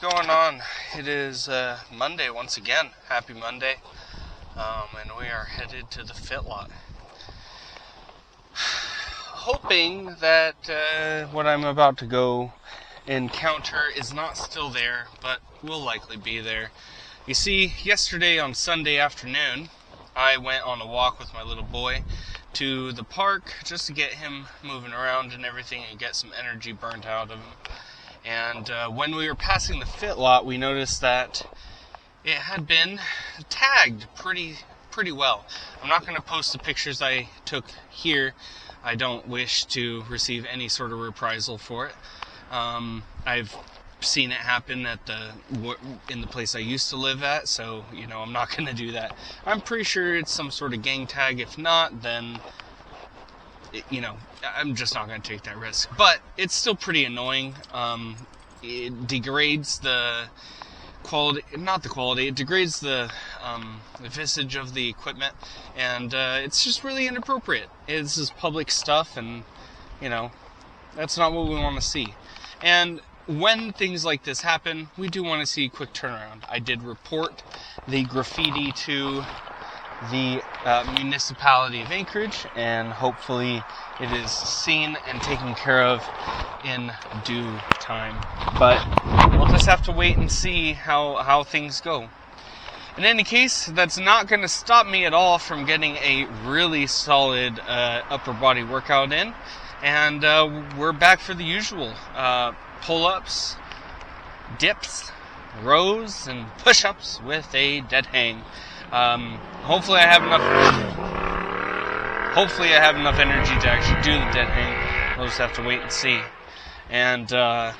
going on? It is Monday once again. Happy Monday. And we are headed to the fit lot. Hoping that what I'm about to go encounter is not still there, but will likely be there. You see, yesterday on Sunday afternoon, I went on a walk with my little boy to the park just to get him moving around and everything and get some energy burnt out of him. And when we were passing the fit lot, we noticed that it had been tagged pretty well. I'm not going to post the pictures I took here. I don't wish to receive any sort of reprisal for it. I've seen it happen in the place I used to live at, so I'm not going to do that. I'm pretty sure it's some sort of gang tag. If not, then I'm just not going to take that risk. But it's still pretty annoying. It degrades the quality, it degrades the visage of the equipment, and it's just really inappropriate. This is public stuff, and that's not what we want to see. And when things like this happen, we do want to see a quick turnaround. I did report the graffiti to the municipality of Anchorage, and hopefully it is seen and taken care of in due time. But we'll just have to wait and see how things go. In any case, that's not going to stop me at all from getting a really solid upper body workout in. And we're back for the usual pull-ups, dips, rows, and push-ups with a dead hang. Hopefully I have enough energy to actually do the dead hang. We'll just have to wait and see. And on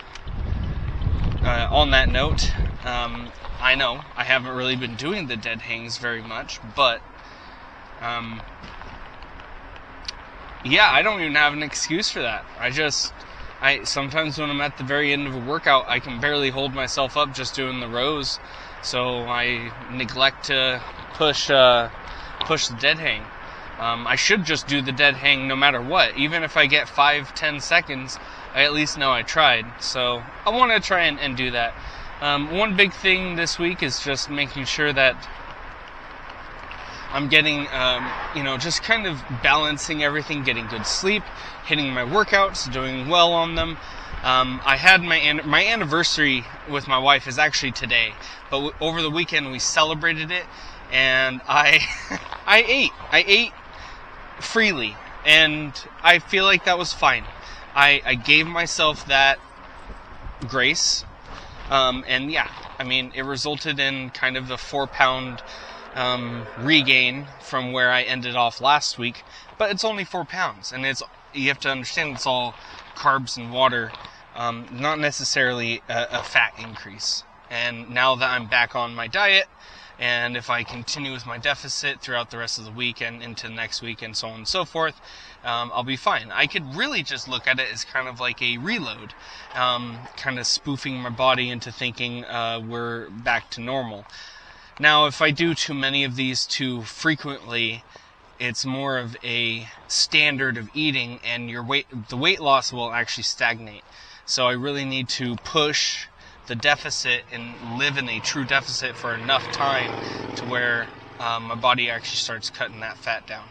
that note, I know I haven't really been doing the dead hangs very much, but I don't even have an excuse for that. I sometimes when I'm at the very end of a workout, I can barely hold myself up just doing the rows, so I neglect to push the dead hang. I should just do the dead hang no matter what. Even if I get 5-10 seconds, I at least know I tried. So I want to try and do that. One big thing this week is just making sure that I'm getting, just kind of balancing everything, getting good sleep, hitting my workouts, doing well on them. I had my anniversary with my wife is actually today, but over the weekend we celebrated it, and I ate freely, and I feel like that was fine. I gave myself that grace, it resulted in kind of a 4-pound regain from where I ended off last week, but it's only 4 pounds, and you have to understand it's all carbs and water, not necessarily a fat increase. And now that I'm back on my diet, and if I continue with my deficit throughout the rest of the week and into next week and so on and so forth, I'll be fine. I could really just look at it as kind of like a reload, kind of spoofing my body into thinking we're back to normal. Now, if I do too many of these too frequently, it's more of a standard of eating, and the weight loss will actually stagnate. So I really need to push the deficit and live in a true deficit for enough time to where my body actually starts cutting that fat down.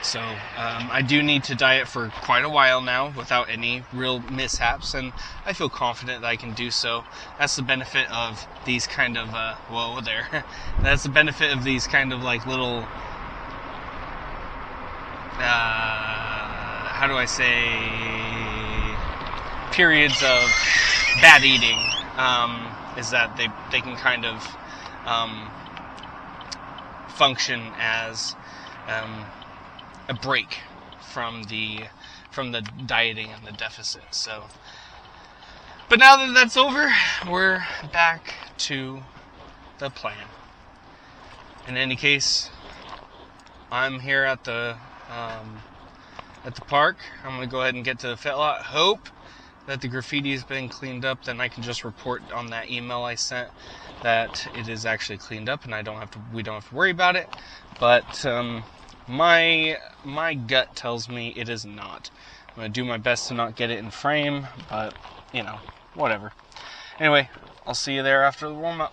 So I do need to diet for quite a while now without any real mishaps, and I feel confident that I can do so. That's the benefit of these kind of that's the benefit of these kind of like little periods of bad eating, is that they can kind of function as a break from the dieting and the deficit. So, but now that that's over, we're back to the plan. In any case, I'm here at the park. I'm going to go ahead and get to the fit lot. Hope that the graffiti has been cleaned up. Then I can just report on that email I sent that it is actually cleaned up, and we don't have to worry about it. But my gut tells me it is not. I'm going to do my best to not get it in frame, but, whatever. Anyway, I'll see you there after the warm-up.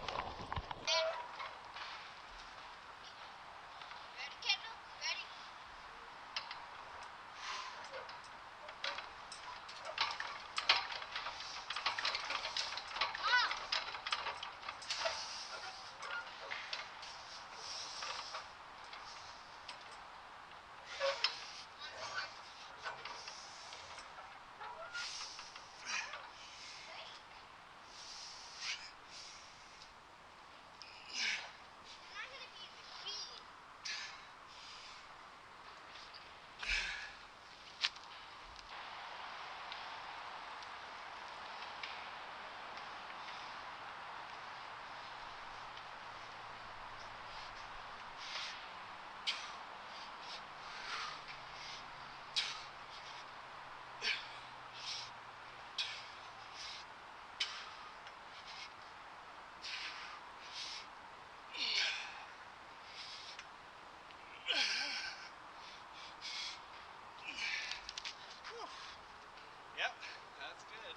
Yep, that's good.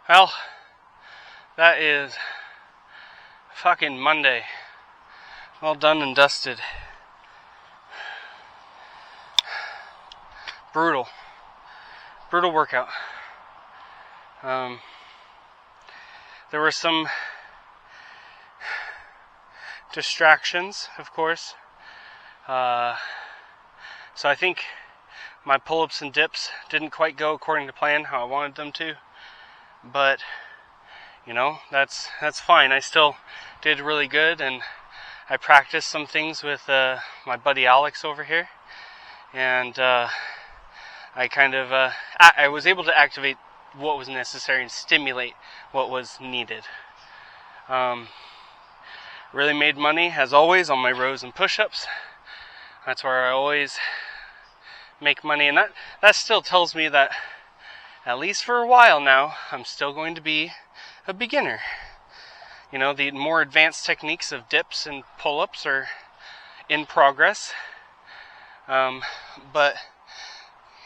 Well, that is fucking Monday. All done and dusted. Brutal workout. There were some distractions, of course. So I think my pull-ups and dips didn't quite go according to plan, how I wanted them to. But, you know, that's fine. I still did really good, and I practiced some things with my buddy Alex over here. And I kind of, I was able to activate what was necessary and stimulate what was needed. Really made money, as always, on my rows and push-ups. That's where I always make money, and that still tells me that, at least for a while now, I'm still going to be a beginner. You know, the more advanced techniques of dips and pull-ups are in progress. But,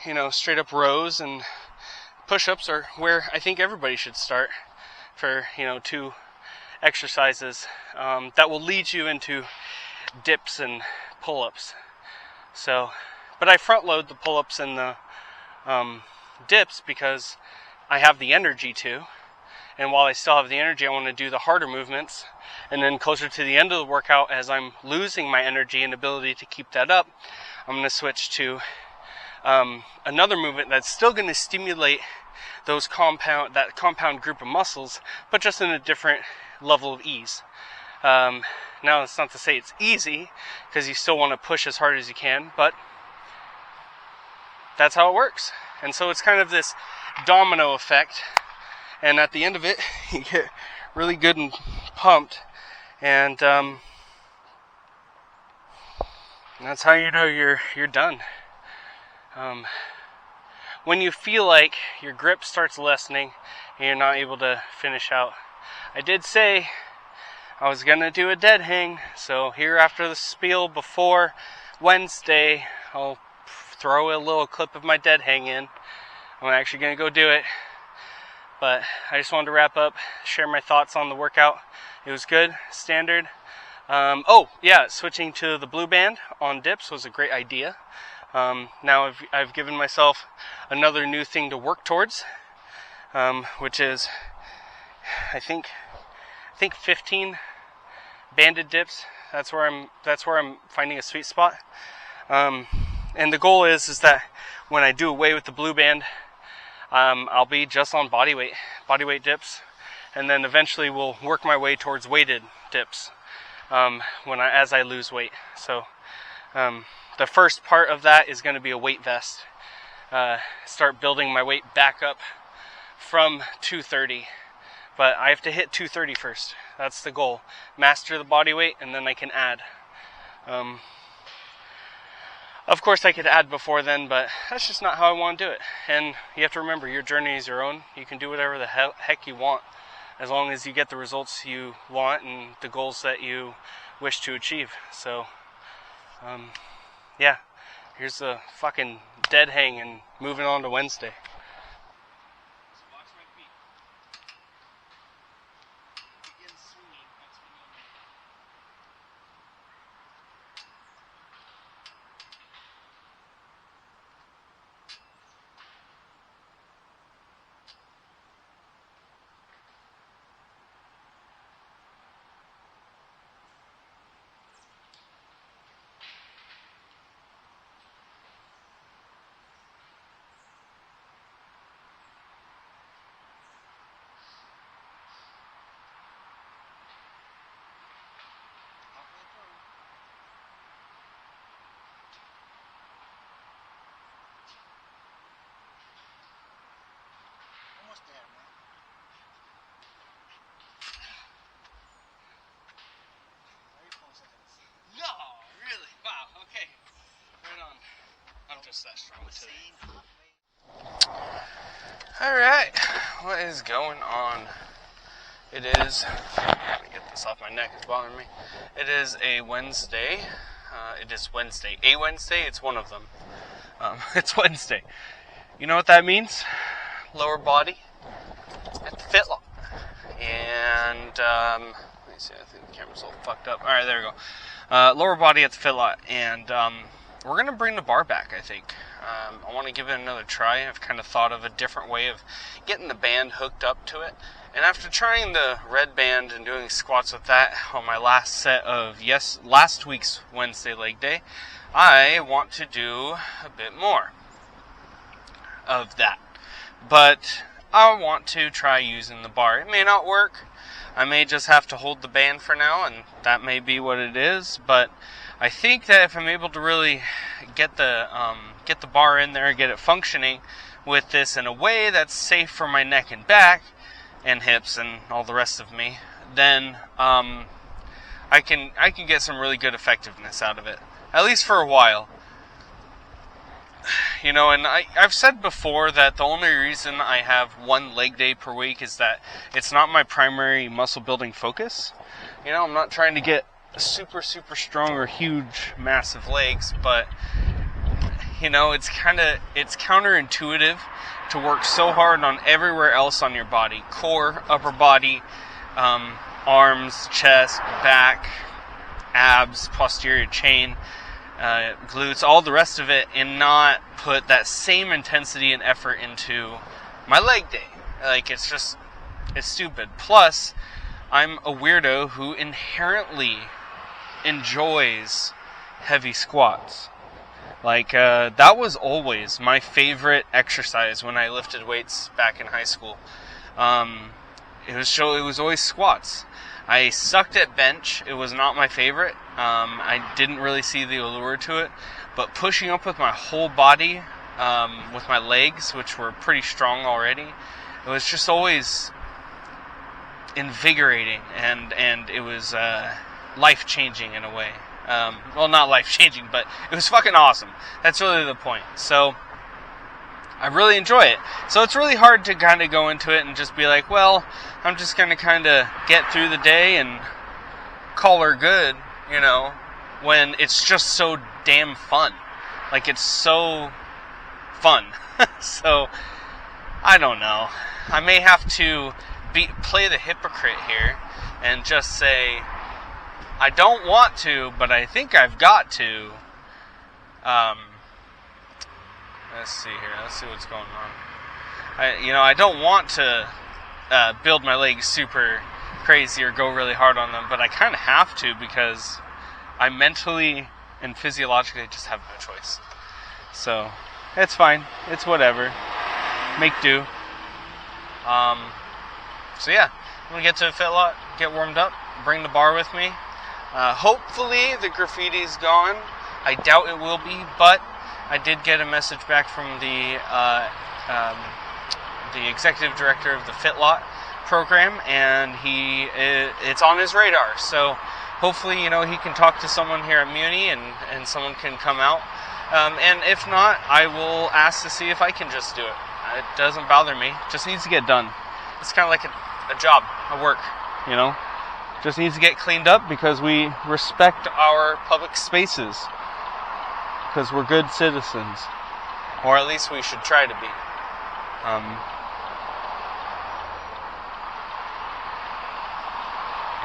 you know, straight up rows and push-ups are where I think everybody should start for, you know, 2 exercises that will lead you into dips and pull-ups. So, but I front load the pull-ups and the dips because I have the energy to, and while I still have the energy, I want to do the harder movements, and then closer to the end of the workout, as I'm losing my energy and ability to keep that up, I'm going to switch to another movement that's still going to stimulate those compound group of muscles, but just in a different level of ease. Now, it's not to say it's easy, because you still want to push as hard as you can, but that's how it works. And so it's kind of this domino effect, and at the end of it, you get really good and pumped, and that's how you know you're done. When you feel like your grip starts lessening and you're not able to finish out. I did say I was going to do a dead hang, so here after the spiel before Wednesday, I'll throw a little clip of my dead hang in. I'm actually going to go do it, but I just wanted to wrap up, share my thoughts on the workout. It was good, standard. Oh yeah, switching to the blue band on dips was a great idea. Now I've given myself another new thing to work towards, which is I think 15 banded dips. That's where I'm finding a sweet spot. And the goal is that when I do away with the blue band, I'll be just on body weight dips, and then eventually we'll work my way towards weighted dips as I lose weight. So the first part of that is going to be a weight vest. Start building my weight back up from 230. But I have to hit 230 first. That's the goal. Master the body weight, and then I can add. Of course, I could add before then, but that's just not how I want to do it. And you have to remember, your journey is your own. You can do whatever the heck you want, as long as you get the results you want and the goals that you wish to achieve. So, yeah, here's the fucking dead hang and moving on to Wednesday. Almost there, man. Very close, I guess. No, really? Wow, okay. Right on. I'm just that strong today. Alright, what is going on? It is, let me get this off my neck, it's bothering me. It is a Wednesday. It is Wednesday. A Wednesday? It's one of them. It's Wednesday. You know what that means? Lower body. At the Fit Lot. And, let me see, I think the camera's all fucked up. Alright, there we go. Lower Body at the Fit Lot. And, we're going to bring the bar back, I think. I want to give it another try. I've kind of thought of a different way of getting the band hooked up to it. And after trying the red band and doing squats with that on my last set of last week's Wednesday leg day, I want to do a bit more of that. But I want to try using the bar. It may not work. I may just have to hold the band for now, and that may be what it is. But I think that if I'm able to really get the bar in there, get it functioning with this in a way that's safe for my neck and back and hips and all the rest of me, then I can get some really good effectiveness out of it, at least for a while. You know, and I've said before that the only reason I have one leg day per week is that it's not my primary muscle building focus. You know, I'm not trying to get super strong or huge massive legs, but you know, it's counterintuitive to work so hard on everywhere else on your body: core, upper body, arms, chest, back, abs, posterior chain, glutes, all the rest of it, and not put that same intensity and effort into my leg day. Like, it's stupid. Plus, I'm a weirdo who inherently enjoys heavy squats. Like, that was always my favorite exercise when I lifted weights back in high school. It was always squats. I sucked at bench. It was not my favorite. I didn't really see the allure to it. But pushing up with my whole body, with my legs, which were pretty strong already, it was just always invigorating, and it was life-changing in a way. Well, not life-changing, but it was fucking awesome. That's really the point. So, I really enjoy it. So it's really hard to kind of go into it and just be like, well, I'm just going to kind of get through the day and call her good, you know, when it's just so damn fun. Like, it's so fun. So, I don't know. I may have to play the hypocrite here and just say, I don't want to, but I think I've got to. Let's see here. Let's see what's going on. I don't want to build my legs super crazy or go really hard on them, but I kind of have to because I mentally and physiologically just have no choice. So, it's fine. It's whatever. Make do. So yeah, I'm going to get to the Fit Lot, get warmed up, bring the bar with me. Hopefully the graffiti's gone. I doubt it will be, but I did get a message back from the executive director of the Fit Lot program, and it's on his radar. So hopefully, you know, he can talk to someone here at Muni, and someone can come out. And if not, I will ask to see if I can just do it. It doesn't bother me. It just needs to get done. It's kind of like a job, a work, you know. Just needs to get cleaned up because we respect our public spaces. Because we're good citizens. Or at least we should try to be.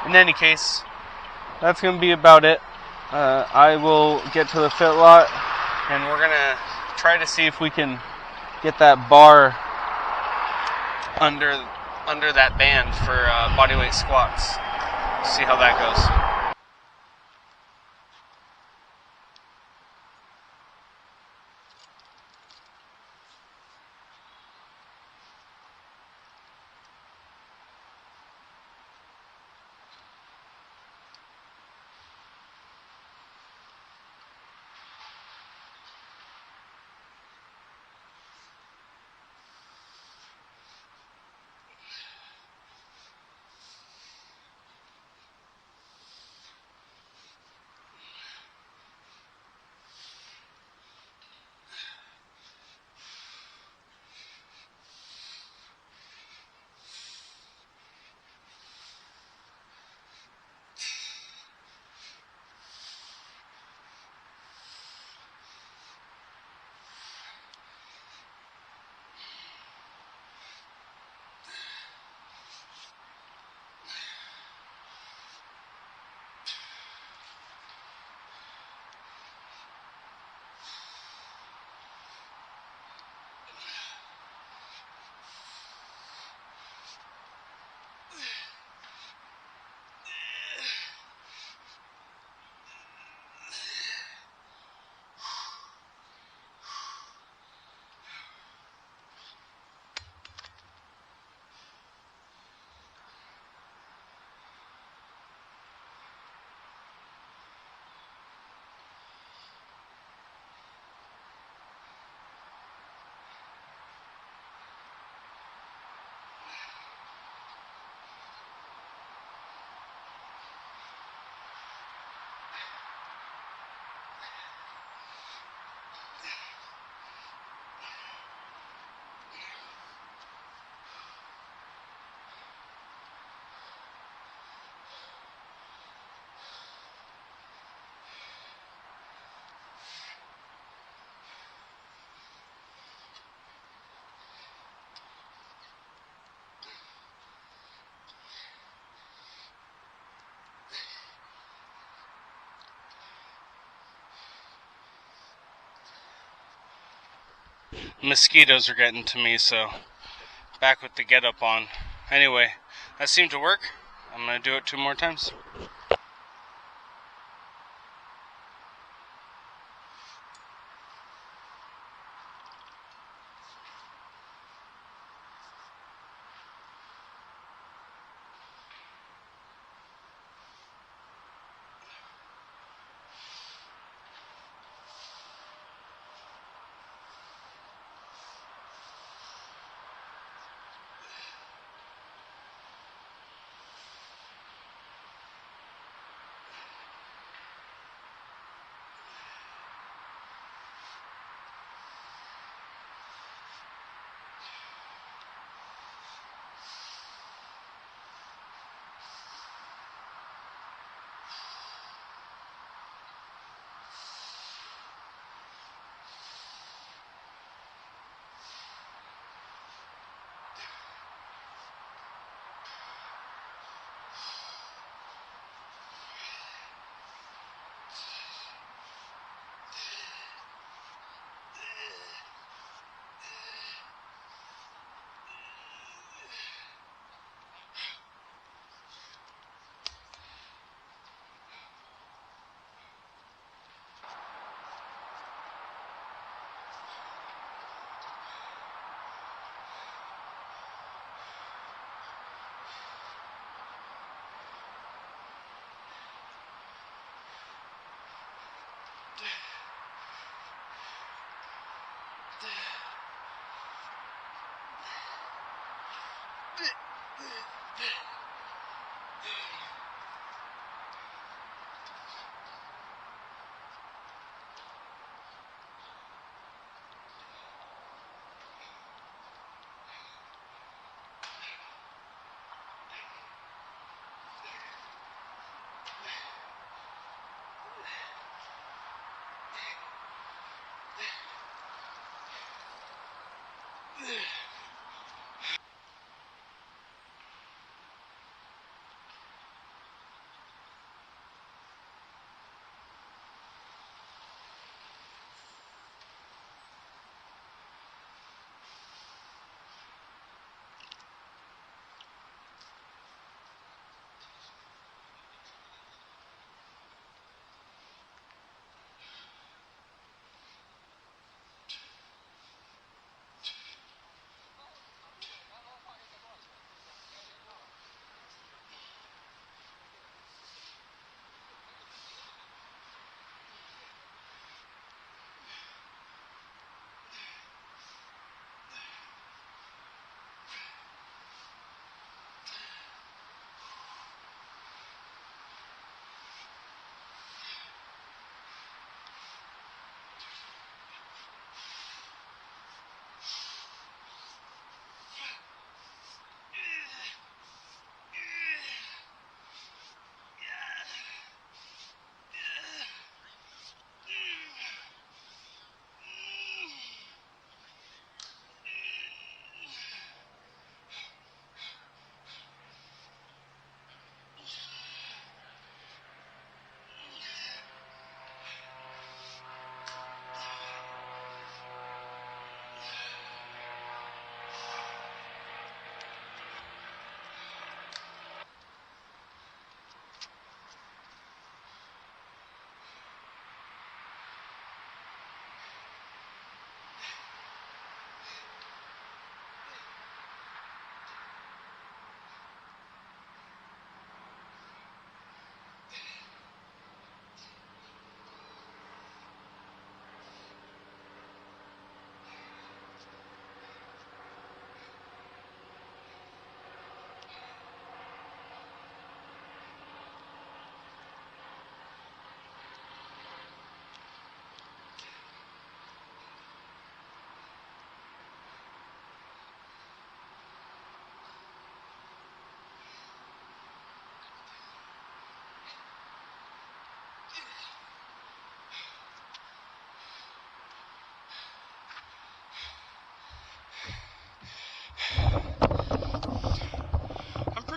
In any case, that's going to be about it. I will get to the Fit Lot, and we're going to try to see if we can get that bar under that band for bodyweight squats. See how that goes. Mosquitoes are getting to me, so back with the get up on. Anyway, that seemed to work. I'm going to do it 2 more times.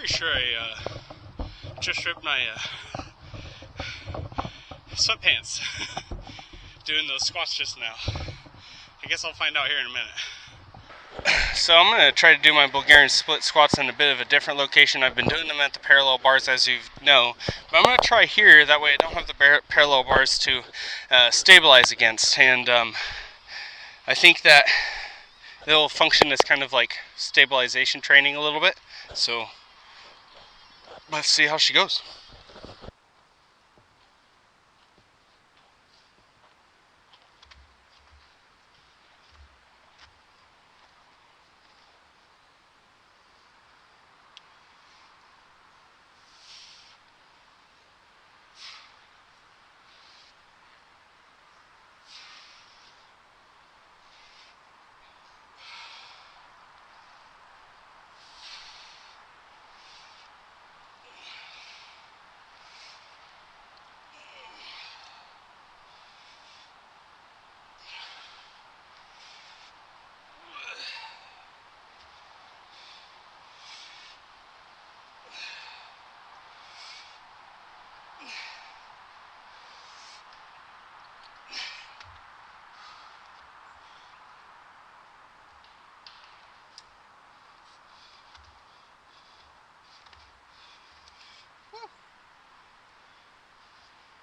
pretty sure I just ripped my sweatpants doing those squats just now. I guess I'll find out here in a minute. So I'm going to try to do my Bulgarian split squats in a bit of a different location. I've been doing them at the parallel bars, as you know, but I'm going to try here. That way I don't have the parallel bars to stabilize against, and I think that they'll function as kind of like stabilization training a little bit. So let's see how she goes.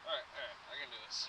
Alright, I can do this.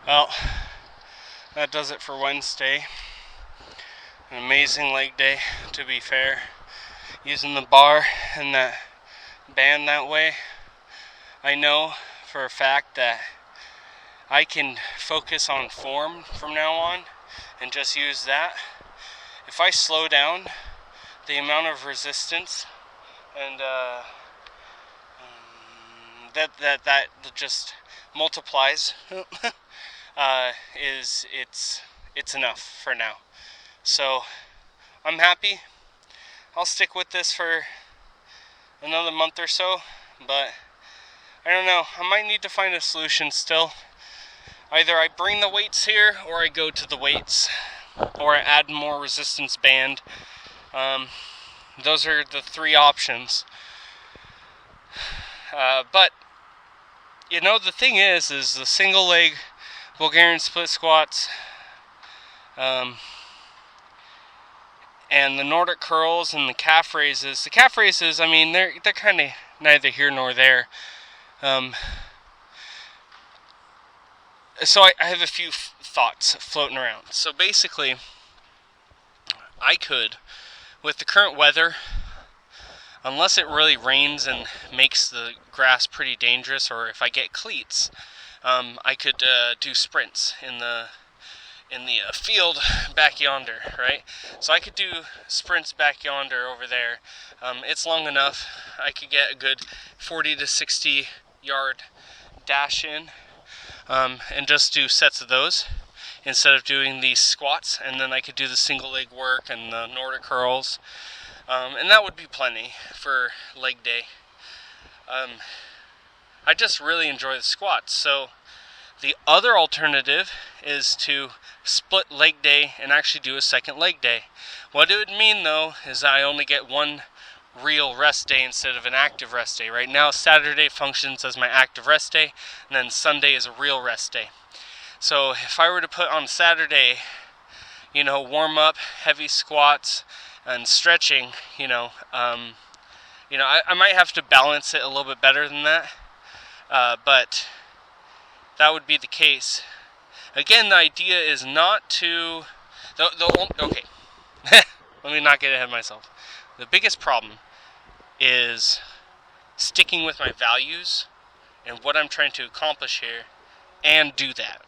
Well, that does it for Wednesday. An amazing leg day, to be fair. Using the bar and that band that way, I know for a fact that I can focus on form from now on and just use that. If I slow down the amount of resistance and that just multiplies, it's enough for now. So I'm happy. I'll stick with this for another month or so, but I don't know. I might need to find a solution still. Either I bring the weights here, or I go to the weights, or I add more resistance band. Those are the three options. But you know, the thing is the single leg Bulgarian split squats, and the Nordic curls and the calf raises. The calf raises, I mean, they're kind of neither here nor there. So I have a few thoughts floating around. So basically, I could, with the current weather, unless it really rains and makes the grass pretty dangerous, or if I get cleats, I could do sprints in the field back yonder, right? So I could do sprints back yonder over there. It's long enough. I could get a good 40 to 60 yard dash in, and just do sets of those instead of doing these squats, and then I could do the single leg work and the Nordic curls, and that would be plenty for leg day. I just really enjoy the squats. So the other alternative is to split leg day and actually do a second leg day. What it would mean though is that I only get one real rest day instead of an active rest day. Right now Saturday functions as my active rest day, and then Sunday is a real rest day. So if I were to put on Saturday, warm up, heavy squats and stretching, I might have to balance it a little bit better than that, but that would be the case. Again, the idea is not to okay. Let me not get ahead of myself. The biggest problem is sticking with my values and what I'm trying to accomplish here, and do that.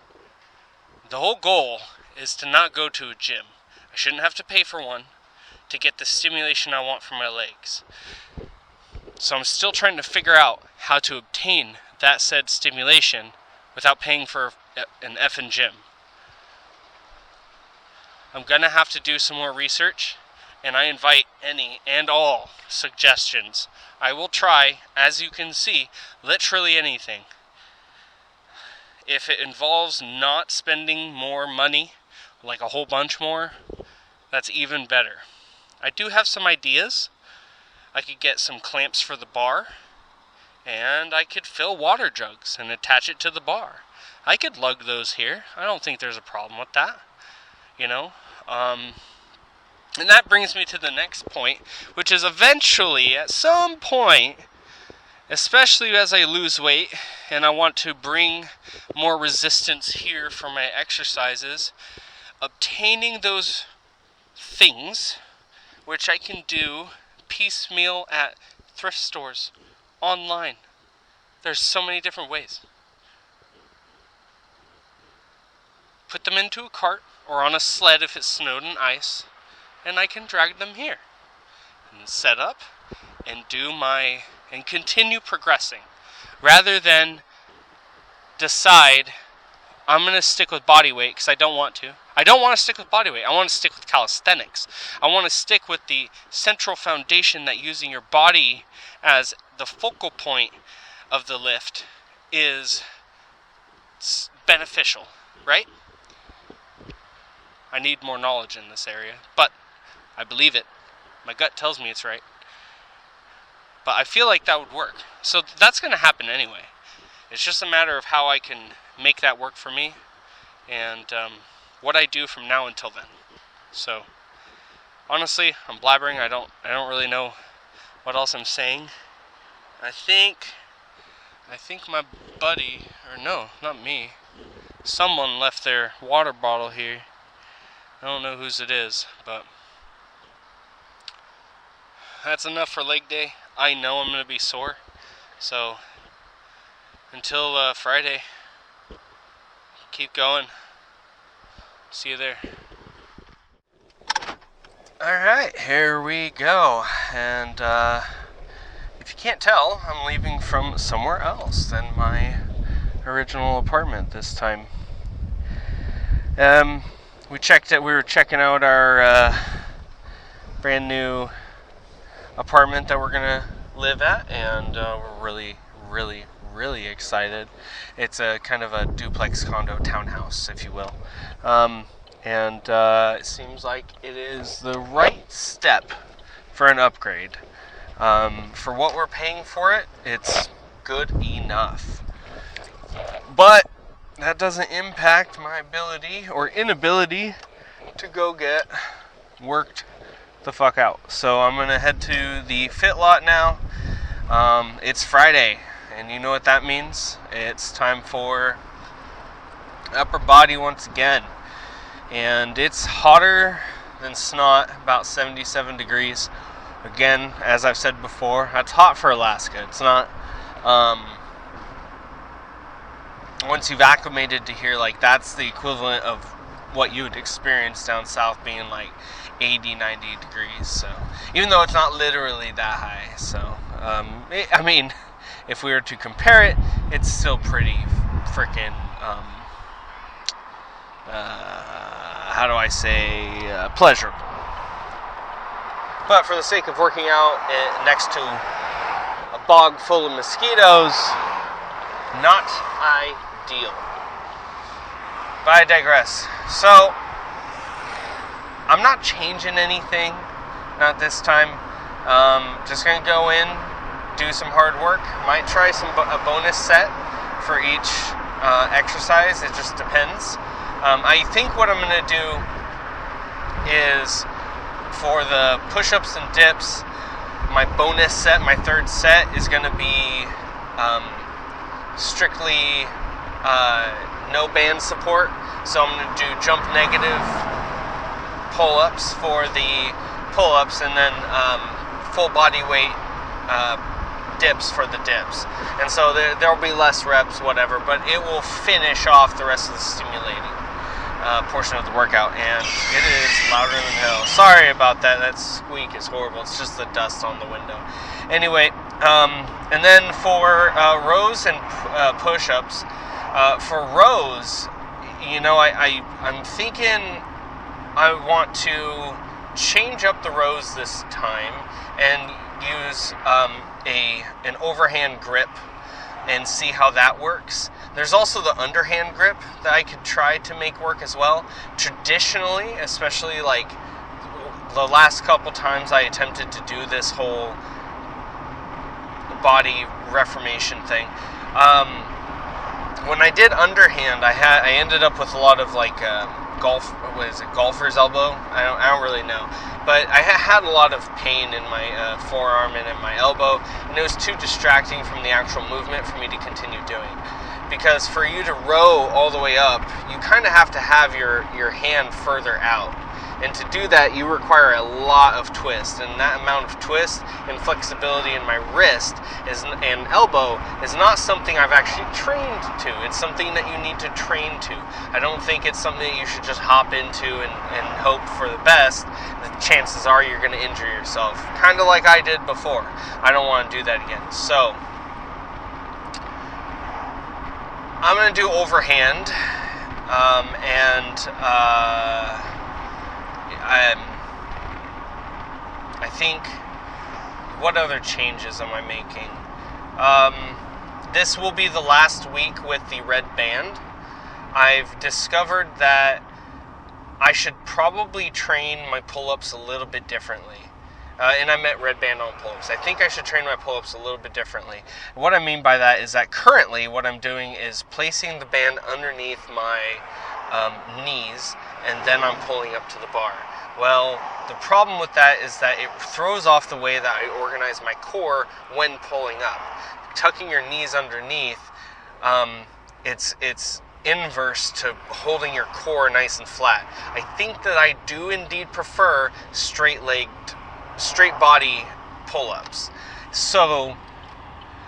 The whole goal is to not go to a gym. I shouldn't have to pay for one to get the stimulation I want for my legs. So I'm still trying to figure out how to obtain that said stimulation without paying for an effing gym. I'm gonna have to do some more research, and I invite any and all suggestions. I will try, as you can see, literally anything. If it involves not spending more money, like a whole bunch more, that's even better. I do have some ideas. I could get some clamps for the bar, and I could fill water jugs and attach it to the bar. I could lug those here. I don't think there's a problem with that, and that brings me to the next point, which is eventually, at some point, especially as I lose weight and I want to bring more resistance here for my exercises, obtaining those things, which I can do piecemeal at thrift stores, online. There's so many different ways. Put them into a cart or on a sled if it snowed and ice, and I can drag them here and set up and and continue progressing, rather than decide I'm going to stick with body weight because I don't want to. I don't want to stick with body weight. I want to stick with calisthenics. I want to stick with the central foundation that using your body as the focal point of the lift is beneficial, right? I need more knowledge in this area, but I believe it. My gut tells me it's right. But I feel like that would work. So that's going to happen anyway. It's just a matter of how I can make that work for me, and what I do from now until then. So honestly, I'm blabbering. I don't really know what else I'm saying. I think my buddy, or no, not me. Someone left their water bottle here. I don't know whose it is, but that's enough for leg day. I know I'm going to be sore, so until Friday, keep going. See you there. Alright, here we go. And if you can't tell, I'm leaving from somewhere else than my original apartment this time. We were checking out our brand new apartment that we're gonna live at, and we're really excited. It's a kind of a duplex condo townhouse, if you will. And it seems like it is the right step for an upgrade. For what we're paying for it, it's good enough. But that doesn't impact my ability or inability to go get worked the fuck out. So I'm gonna head to the Fit Lot now. It's Friday, and you know what that means. It's time for upper body once again. And it's hotter than snot, about 77 degrees. Again, as I've said before, that's hot for Alaska. It's not, once you've acclimated to here, like, that's the equivalent of what you would experience down south being like 80, 90 degrees. So, even though it's not literally that high. So, I mean, if we were to compare it, it's still pretty freaking, how do I say, pleasurable. But for the sake of working out next to a bog full of mosquitoes, not ideal. But I digress. So, I'm not changing anything, not this time. Just gonna go in, do some hard work. Might try a bonus set for each exercise. It just depends. I think what I'm going to do is, for the push-ups and dips, my bonus set, my third set, is going to be strictly no band support. So I'm going to do jump negative pull-ups for the pull-ups, and then full body weight dips for the dips. And so there'll be less reps, whatever, but it will finish off the rest of the stimulating portion of the workout, and it is louder than hell. Sorry about that. That squeak is horrible. It's just the dust on the window. Anyway, and then for rows and push-ups, for rows, you know, I'm thinking I want to change up the rows this time and use an overhand grip and see how that works. There's also the underhand grip that I could try to make work as well. Traditionally, especially like the last couple times I attempted to do this whole body reformation thing, when I did underhand, I ended up with a lot of like golfer's elbow? I don't really know. But I had a lot of pain in my forearm and in my elbow, and it was too distracting from the actual movement for me to continue doing. Because for you to row all the way up, you kind of have to have your hand further out. And to do that, you require a lot of twist. And that amount of twist and flexibility in my wrist and elbow is not something I've actually trained to. It's something that you need to train to. I don't think it's something that you should just hop into and hope for the best. The chances are you're going to injure yourself. Kind of like I did before. I don't want to do that again. So, I'm going to do overhand. I think, what other changes am I making? This will be the last week with the red band. I've discovered that I should probably train my pull-ups a little bit differently. And I meant red band on pull-ups. I think I should train my pull-ups a little bit differently. What I mean by that is that currently what I'm doing is placing the band underneath my knees, and then I'm pulling up to the bar. Well, the problem with that is that it throws off the way that I organize my core when pulling up. Tucking your knees underneath, it's inverse to holding your core nice and flat. I think that I do indeed prefer straight body pull-ups. So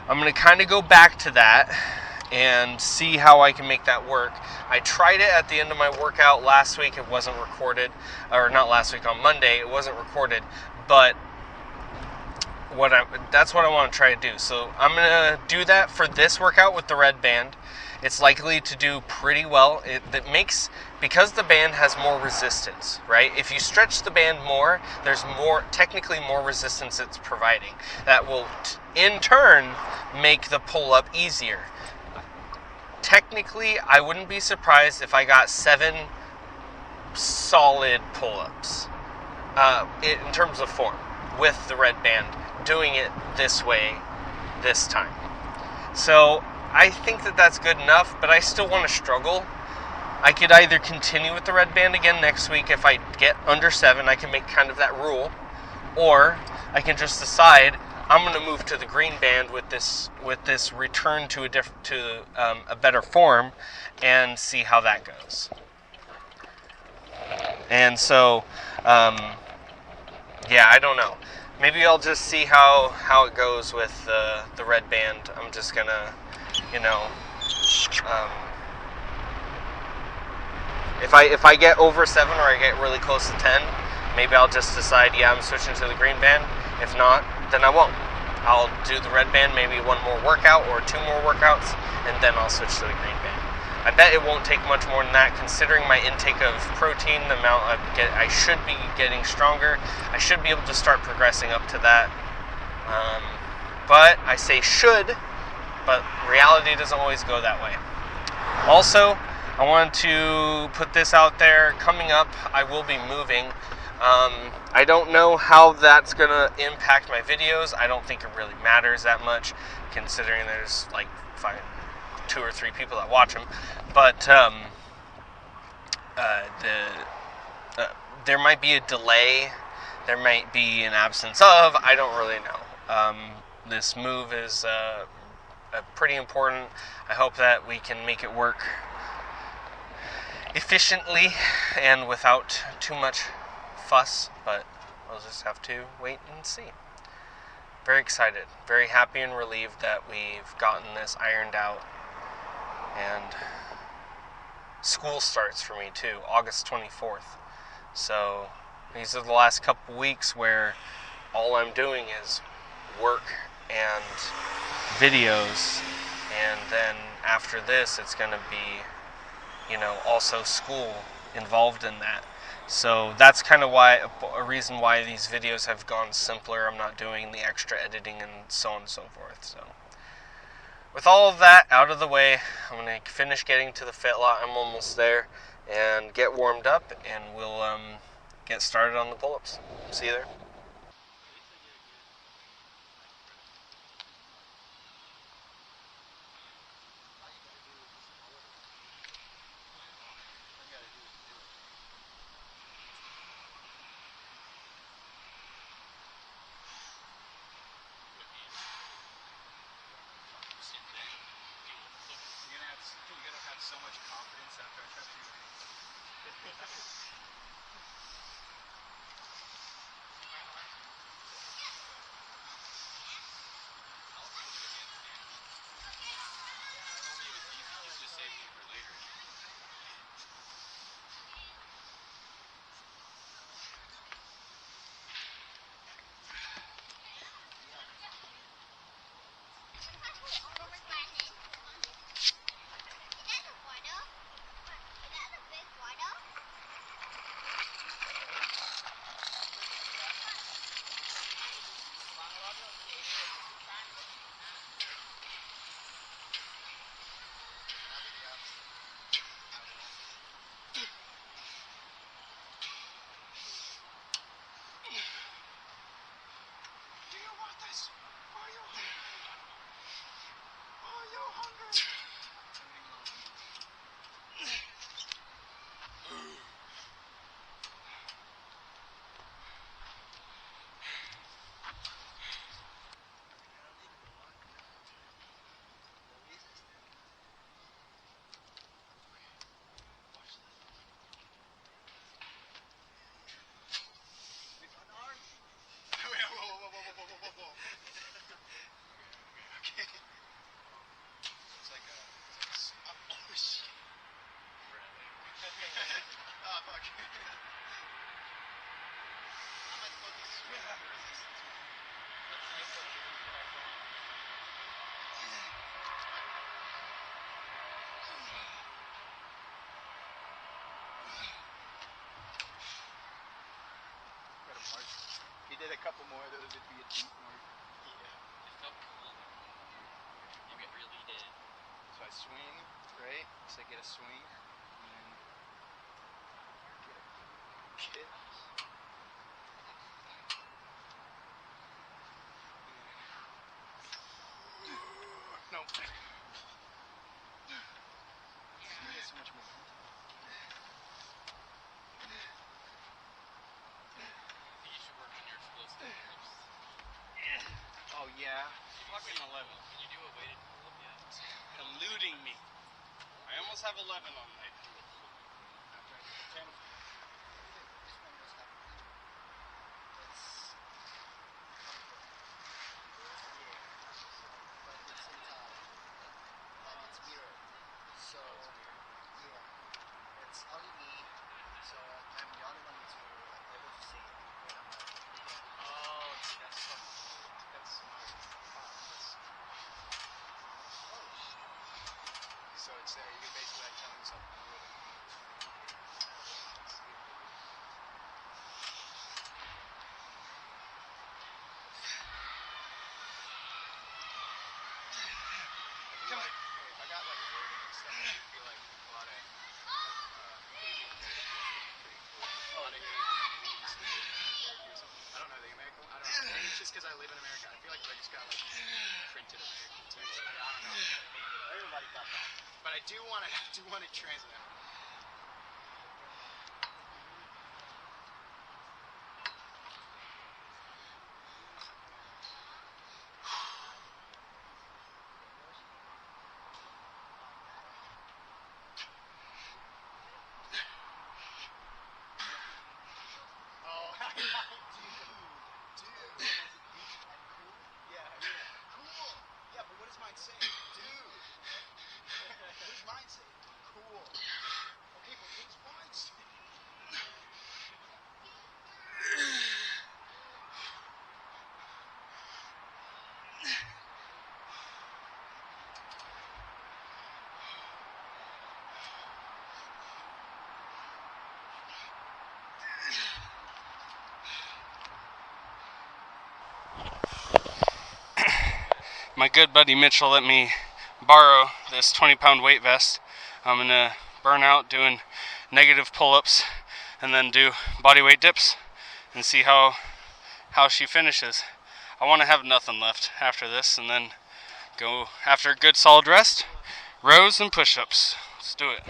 I'm going to kind of go back to that and see how I can make that work. I tried it at the end of my workout last week. It wasn't recorded, or not last week, on Monday. It wasn't recorded, but that's what I want to try to do. So I'm going to do that for this workout with the red band. It's likely to do pretty well. Because the band has more resistance, right? If you stretch the band more, there's technically more resistance it's providing. That will, in turn, make the pull-up easier. Technically, I wouldn't be surprised if I got 7 solid pull-ups in terms of form with the red band, doing it this way this time. So I think that that's good enough, but I still want to struggle. I could either continue with the red band again next week. If I get under 7, I can make kind of that rule, or I can just decide I'm going to move to the green band with this return to a better form, and see how that goes. And so, yeah, I don't know. Maybe I'll just see how it goes with the red band. I'm just gonna, if I get over 7 or I get really close to 10, maybe I'll just decide, yeah, I'm switching to the green band. If not, then I won't. I'll do the red band, maybe 1 more workout or 2 more workouts, and then I'll switch to the green band. I bet it won't take much more than that, considering my intake of protein, the amount I should be getting stronger. I should be able to start progressing up to that. But I say should, but reality doesn't always go that way. Also, I wanted to put this out there. Coming up, I will be moving. I don't know how that's going to impact my videos. I don't think it really matters that much, considering there's like 2 or 3 people that watch them. But there might be a delay. There might be an absence of. I don't really know. This move is pretty important. I hope that we can make it work efficiently and without too much fuss, but we'll just have to wait and see. Very excited, very happy and relieved that we've gotten this ironed out. And school starts for me too, August 24th. So these are the last couple weeks where all I'm doing is work and videos, and then after this it's going to be, also school involved in that. So that's kind of a reason why these videos have gone simpler. I'm not doing the extra editing and so on and so forth. So with all of that out of the way, I'm going to finish getting to the fit lot. I'm almost there, and get warmed up, and we'll get started on the pull-ups. See you there. You're gonna have so much confidence after I touch you. fuck. I'm not supposed to swing for resistance. Let's see if the leaders back down. Got a mark. If he did a couple more, those would be a deep mark. Yeah. It felt cool. Maybe it really did. So I swing, right? So I get a swing, and then get a kick. No. Yeah. So much more. I think you should work on your explosive pull-ups. Oh yeah. Fucking 11. Can you do a weighted pull-up yet? Eluding me. I almost have 11 on me. After I get the 10. This one does have to be. It's. But it's inside. And it's mirrored. So yeah. It's only me. So I'm the only one that's able to see it when I'm not. Oh, dude, that's so cool. That's smart. Wow, that's. Oh shit. So it's you're basically like telling yourself to do it. Come on. If I got like a wording and stuff, I feel like a lot of Asian characters would be pretty cool. A lot of Asian memes characters. I don't know, they make I don't know. Maybe it's just because I live in America. I feel like I just got like printed American text. I don't know. Everybody got that. But I do want to translate. Oh, dude. Yeah. Cool. Yeah, but what does mine say? Dude. What does mine say? Cool. Okay, but what does mine say? My good buddy Mitchell let me borrow this 20-pound weight vest. I'm gonna burn out doing negative pull-ups and then do body weight dips and see how she finishes. I want to have nothing left after this and then go after a good solid rest, rows and push-ups. Let's do it.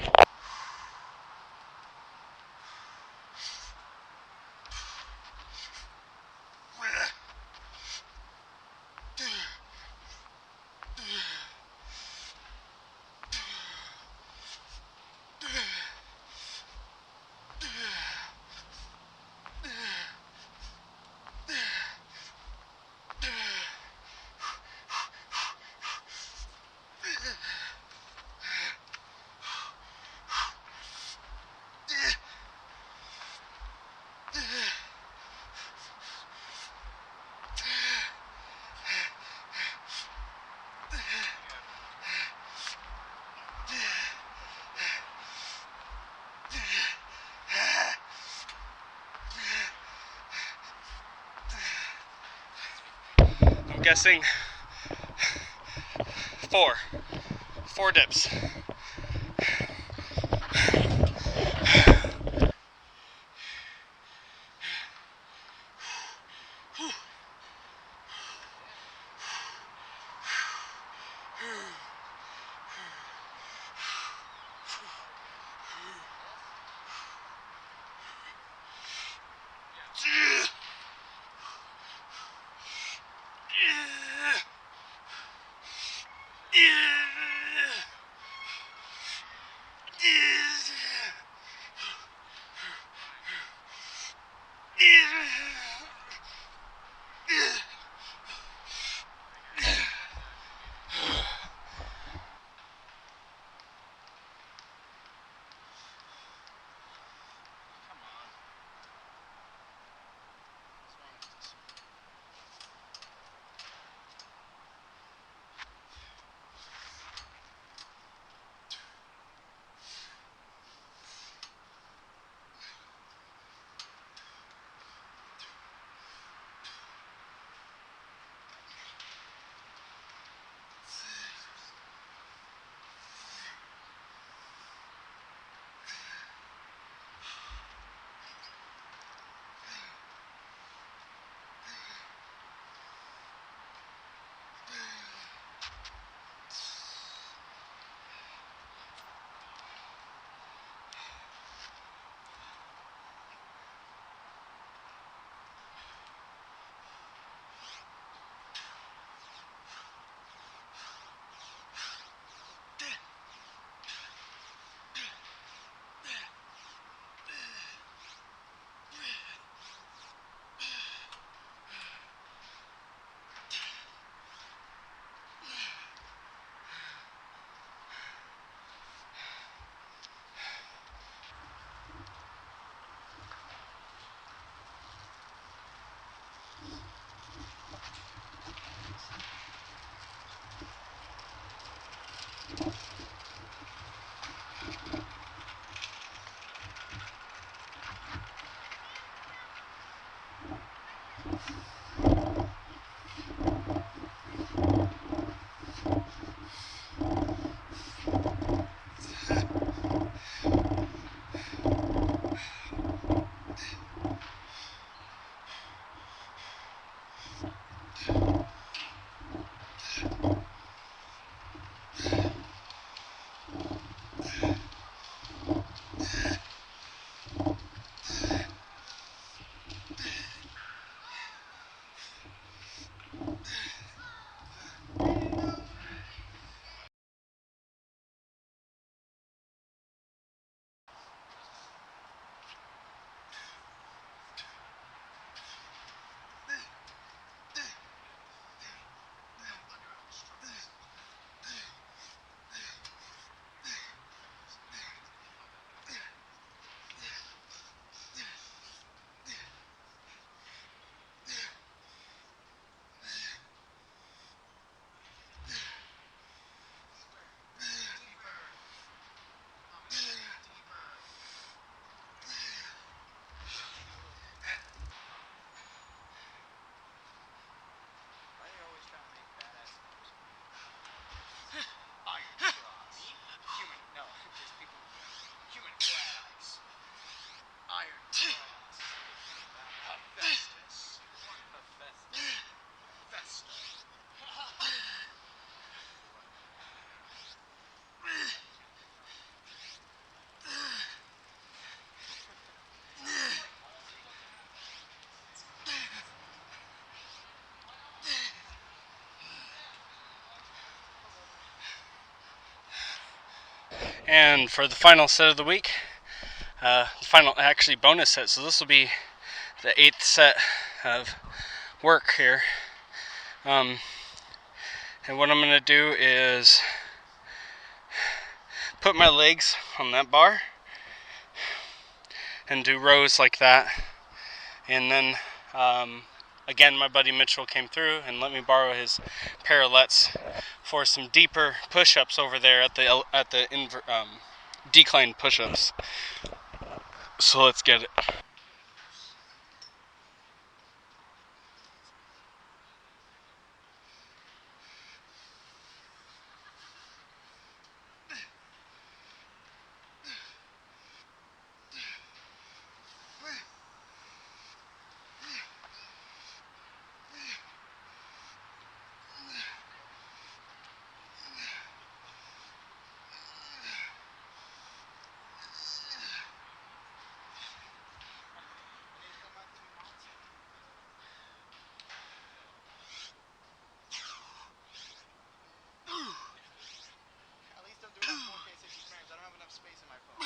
I'm guessing 4 dips. And for the final set of the week, final actually bonus set, so this will be the 8th set of work here. And what I'm going to do is put my legs on that bar and do rows like that. And then again, my buddy Mitchell came through and let me borrow his parallettes for some deeper push-ups over there at the decline push-ups. So let's get it. At least I'm doing that 4K 60 frames. I don't have enough space in my phone.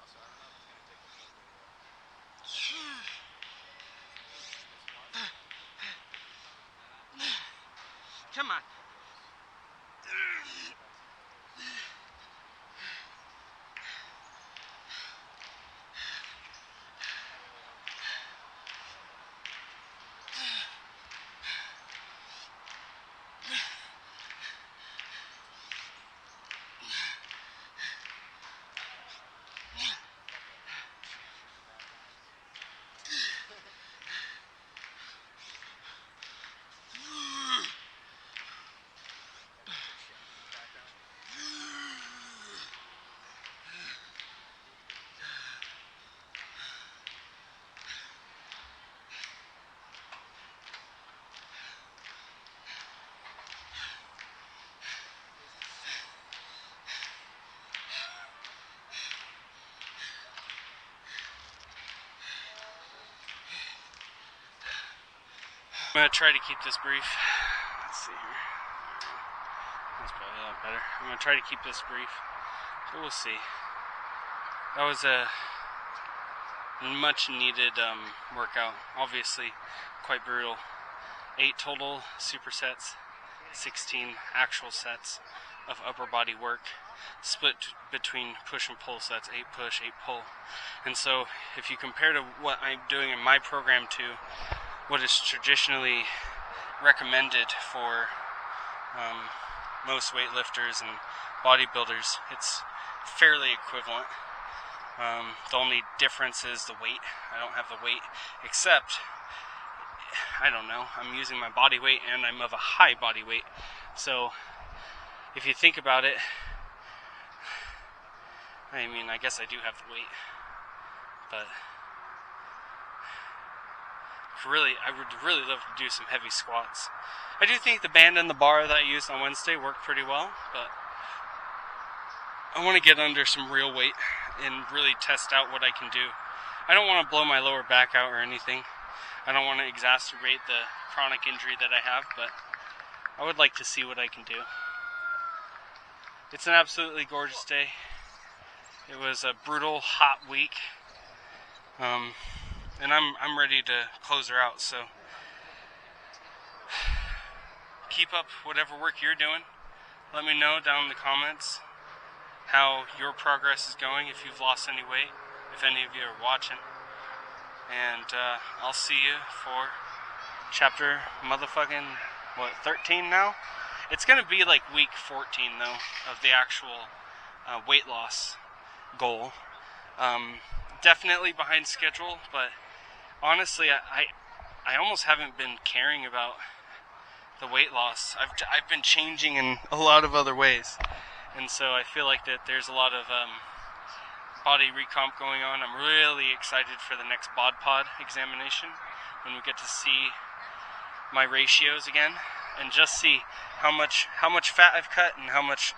Also, I don't know if it's gonna take the full video. Come on. I'm going to try to keep this brief. Let's see here. That's probably a lot better. I'm going to try to keep this brief, but we'll see. That was a much needed workout. Obviously quite brutal. 8 total supersets, 16 actual sets of upper body work, split between push and pull, so that's 8 push, 8 pull. And so if you compare to what I'm doing in my program to what is traditionally recommended for most weightlifters and bodybuilders, it's fairly equivalent. The only difference is the weight. I don't have the weight, except, I don't know, I'm using my body weight and I'm of a high body weight. So if you think about it, I mean, I guess I do have the weight, but I would really love to do some heavy squats. I do think the band and the bar that I used on Wednesday worked pretty well, but I want to get under some real weight and really test out what I can do. I don't want to blow my lower back out or anything. I don't want to exacerbate the chronic injury that I have, but I would like to see what I can do. It's an absolutely gorgeous day. It was a brutal, hot week. And I'm ready to close her out, so keep up whatever work you're doing. Let me know down in the comments how your progress is going, if you've lost any weight, if any of you are watching. And I'll see you for chapter motherfucking, 13 now? It's going to be like week 14, though, of the actual weight loss goal. Definitely behind schedule, but honestly, I almost haven't been caring about the weight loss. I've been changing in a lot of other ways, and so I feel like that there's a lot of body recomp going on. I'm really excited for the next bod pod examination when we get to see my ratios again and just see how much fat I've cut and how much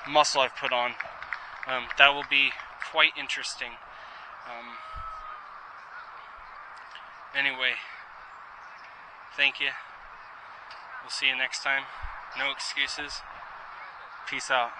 muscle I've put on. That will be quite interesting. Anyway, thank you. We'll see you next time. No excuses. Peace out.